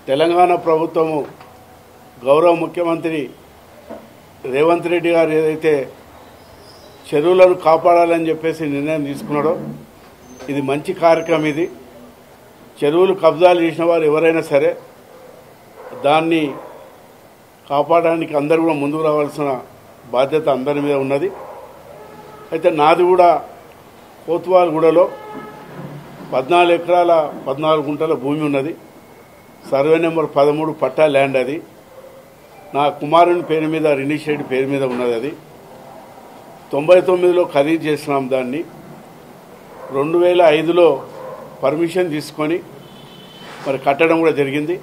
తెలంగాణ ప్రభుత్వము గౌరవ ముఖ్యమంత్రి రేవంత్ రెడ్డి గారు ఏదైతే చెరువులను కాపాడాలని చెప్పేసి నిర్ణయం తీసుకున్నాడో ఇది మంచి కార్యక్రమం. ఇది చెరువులు కబ్జాలు చేసిన వారు ఎవరైనా సరే దాన్ని కాపాడడానికి అందరూ కూడా ముందుకు రావాల్సిన బాధ్యత అందరి మీద ఉన్నది. అయితే నాది కూడా కోత్వాల్గూడలో 14 ఎకరాల 14 గుంటల భూమి ఉన్నది. సర్వే నెంబర్ 13 పట్టా ల్యాండ్. అది నా కుమారుని పేరు మీద రినీష్ రెడ్డి పేరు మీద ఉన్నది. అది 99లో ఖరీదు చేసినాం. దాన్ని 2005లో పర్మిషన్ తీసుకొని మరి కట్టడం కూడా జరిగింది.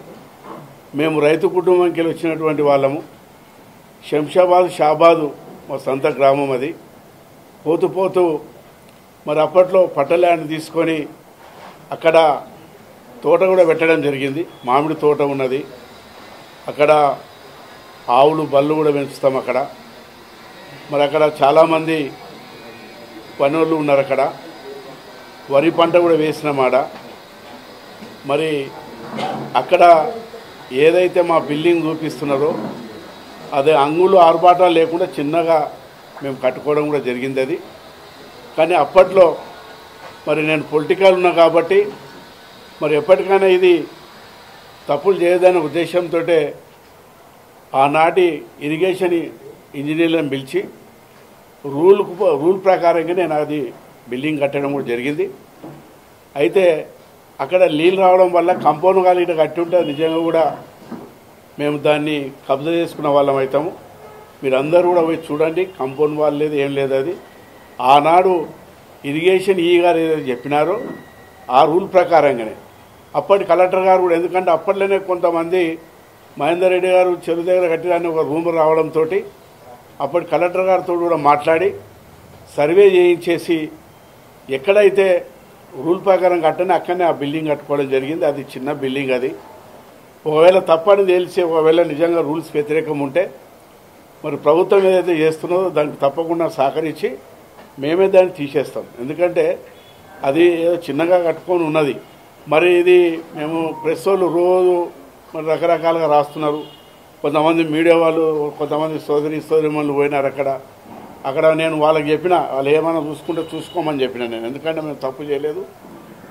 మేము రైతు కుటుంబంకి వచ్చినటువంటి వాళ్ళము. శంషాబాద్ షాబాదు మా సొంత గ్రామం. అది పోతూ పోతూ మరి అప్పట్లో పట్ట ల్యాండ్ తీసుకొని అక్కడ తోట కూడా పెట్టడం జరిగింది. మామిడి తోట ఉన్నది అక్కడ. ఆవులు బళ్ళు కూడా పెంచుతాం అక్కడ. మరి అక్కడ చాలామంది పనులు ఉన్నారు అక్కడ. వరి పంట కూడా వేసినామాడ. మరి అక్కడ ఏదైతే మా బిల్డింగ్ చూపిస్తున్నారో అదే అంగులు ఆర్భాటాలు లేకుండా చిన్నగా మేము కట్టుకోవడం కూడా జరిగింది. అది కానీ అప్పట్లో మరి నేను పొలిటికల్ ఉన్నా కాబట్టి మరి ఎప్పటికైనా ఇది తప్పులు చేయదనే ఉద్దేశంతో ఆనాటి ఇరిగేషన్ ఇంజనీర్లను పిలిచి రూల్ ప్రకారంగా నేను అది బిల్డింగ్ కట్టడం కూడా జరిగింది. అయితే అక్కడ నీళ్ళు రావడం వల్ల కంపౌండ్ గాలి ఇటు కట్టి ఉంటే నిజంగా కూడా మేము దాన్ని కబ్జా చేసుకున్న వాళ్ళం అవుతాము. మీరు అందరూ కూడా పోయి చూడండి. కంపౌండ్ వాల్ లేదు, ఏం లేదు. అది ఆనాడు ఇరిగేషన్ గారు ఏదైతే చెప్పినారో ఆ రూల్ ప్రకారంగానే అప్పటి కలెక్టర్ గారు కూడా, ఎందుకంటే అప్పట్లోనే కొంతమంది మహేందర్ రెడ్డి గారు చెరువు దగ్గర కట్టిదాన్ని ఒక రూమ్ రావడంతో అప్పటి కలెక్టర్ గారితో కూడా మాట్లాడి సర్వే చేయించేసి ఎక్కడైతే రూల్ ప్రకారం కట్టని అక్కడనే ఆ బిల్డింగ్ కట్టుకోవడం జరిగింది. అది చిన్న బిల్డింగ్. అది ఒకవేళ తప్పని తెలిసి ఒకవేళ నిజంగా రూల్స్ వ్యతిరేకం ఉంటే మరి ప్రభుత్వం ఏదైతే చేస్తున్నదో దానికి తప్పకుండా సహకరించి మేమే దాన్ని తీసేస్తాం. ఎందుకంటే అది ఏదో చిన్నగా కట్టుకొని ఉన్నది. మరి ఇది మేము ప్రెస్ వాళ్ళు రోజు మరి రకరకాలుగా రాస్తున్నారు. కొంతమంది మీడియా వాళ్ళు, కొంతమంది సోదరిమణులు పోయినారు అక్కడ నేను వాళ్ళకి చెప్పిన, వాళ్ళు ఏమైనా చూసుకుంటే చూసుకోమని చెప్పిన నేను. ఎందుకంటే మేము తప్పు చేయలేదు.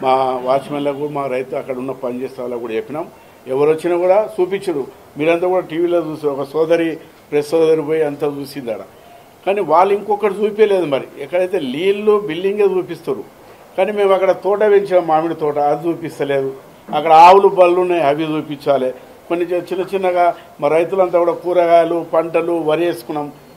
మా వాచ్మెన్లకు, మా రైతు అక్కడ ఉన్న పనిచేసే వాళ్ళకు కూడా చెప్పినాం. ఎవరు వచ్చినా కూడా చూపించరు. మీరంతా కూడా టీవీలో చూసి ఒక ప్రెస్ సోదరి పోయి అంతా చూసిందాడ. కానీ వాళ్ళు ఇంకొకటి చూపించలేదు. మరి ఎక్కడైతే నీళ్ళు బిల్డింగే చూపిస్తారు. కానీ మేము అక్కడ తోట పెంచాం, మామిడి తోట, అది చూపిస్తలేదు. అక్కడ ఆవులు బళ్ళు ఉన్నాయి, అవి చూపించాలి. కొన్ని చిన్నగా మా రైతులంతా కూడా కూరగాయలు పంటలు వరి వేసుకున్నాం.